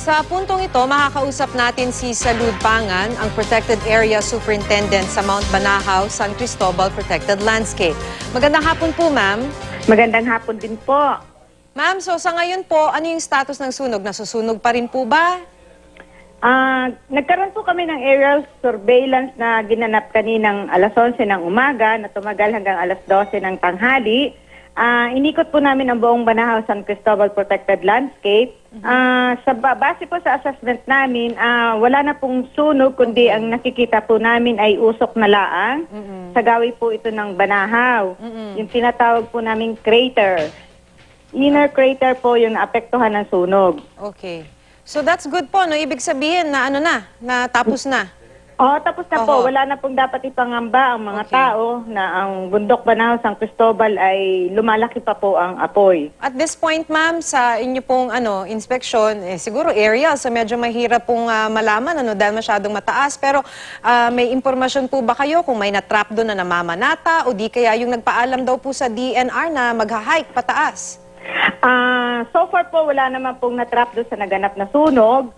Sa puntong ito, makakausap natin si Salud Pangan, ang Protected Area Superintendent sa Mount Banahaw, San Cristobal Protected Landscape. Magandang hapon po, ma'am. Magandang hapon din po. Ma'am, so sa ngayon po, ano yung status ng sunog? Nasusunog pa rin po ba? Nagkaroon po kami ng aerial surveillance na ginanap kaninang alas 11 ng umaga na tumagal hanggang alas 12 ng tanghali. Inikot po namin ang buong Banahaw San Cristobal Protected Landscape. Base po sa assessment namin, wala na pong sunog, kundi ang nakikita po namin ay usok na laang. Sagawi po ito ng Banahaw. Yung tinatawag po namin crater. Inner crater po yung naapektuhan ng sunog. Okay. So that's good po, no? Ibig sabihin na na tapos na. Tapos na po. Wala na pong dapat ipangamba ang mga tao na ang bundok Banahaw San Cristobal ay lumalaki pa po ang apoy. At this point, ma'am, sa inyo pong inspection, siguro area, so medyo mahirap pong malaman dahil masyadong mataas. Pero may impormasyon po ba kayo kung may na-trap doon na namamanata o di kaya yung nagpaalam daw po sa DNR na magha-hike pataas? So far po, wala naman pong natrap doon sa naganap na sunog.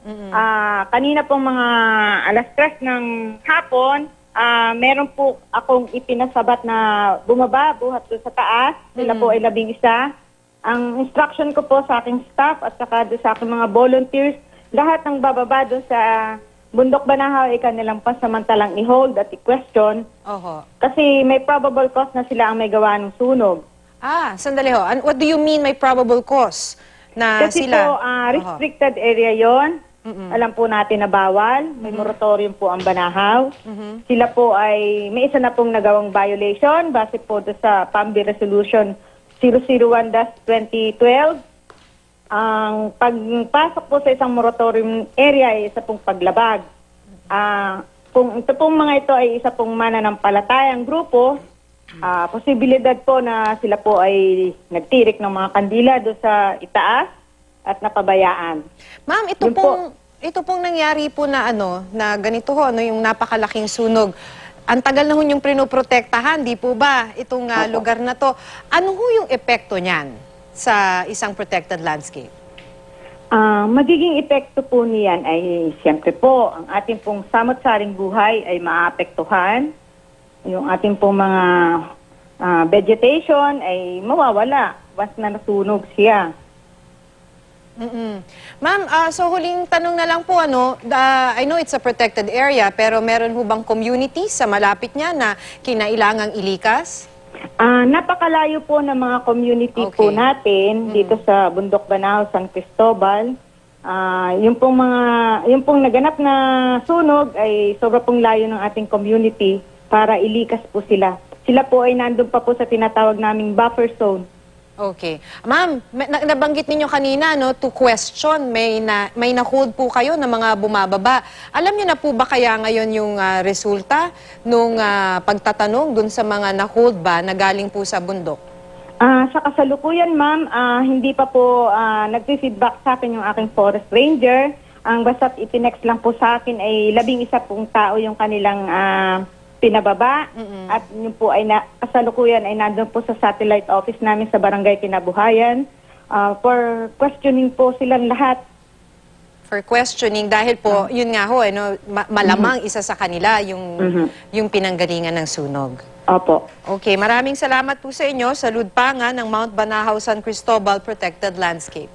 Kanina pong mga alas 3 ng hapon, meron po akong ipinasabat na bumaba, buhat doon sa taas. Sila po ay 11. Ang instruction ko po sa aking staff at saka doon sa aking mga volunteers, lahat ng bababa doon sa bundok Banahaw ay kanilang pasamantalang i-hold at i-question. Kasi may probable cause na sila ang may gawa ng sunog. Sandali ho. What do you mean may probable cause na Kasi sila? po, restricted area yon. Alam po natin na bawal. May moratorium po ang Banahaw. Sila po ay, may isa na pong nagawang violation base po sa PAMBI Resolution 001-2012. Ang pagpasok po sa isang moratorium area ay isa pong paglabag. Kung ito pong mga ito ay isa pong mananampalatayang grupo, posibilidad po na sila po ay nagtirik ng mga kandila doon sa itaas at napabayaan. Ma'am, ito pong nangyari po na na ganito ho, yung napakalaking sunog. Ang tagal na ho yung prinoprotektahan, di po ba? Itong lugar na to. Ano ho yung epekto niyan sa isang protected landscape? Magiging epekto po niyan ay siyempre po, ang ating pong samot-saring buhay ay maapektuhan. Yung ating pong mga vegetation ay mawawala once na nasunog siya. Ma'am, so huling tanong na lang po, I know it's a protected area, pero meron ho bang community sa malapit niya na kinailangang ilikas? Napakalayo po ng mga community po natin dito sa bundok Banahaw San Cristobal. Yung pong naganap na sunog ay sobra pong layo ng ating community para ilikas po sila. Sila po ay nandun pa po sa tinatawag naming buffer zone. Okay. Ma'am, nabanggit ninyo kanina, to question, may na-hold po kayo na mga bumababa. Alam niyo na po ba kaya ngayon yung resulta nung pagtatanong dun sa mga na-hold ba na galing po sa bundok? Sa kasalukuyan, ma'am, hindi pa po nag-feedback sa akin yung aking forest ranger. Ang basta't itinext lang po sa akin ay 11 pong tao yung kanilang pinababa at yun po ay kasalukuyan ay nandun po sa satellite office namin sa Barangay Kinabuhayan for questioning po silang lahat. For questioning dahil po, yun nga ho, malamang isa sa kanila yung pinanggalingan ng sunog. Opo. Okay, maraming salamat po sa inyo. Salud Pangan ng Mount Banahaw San Cristobal Protected Landscape.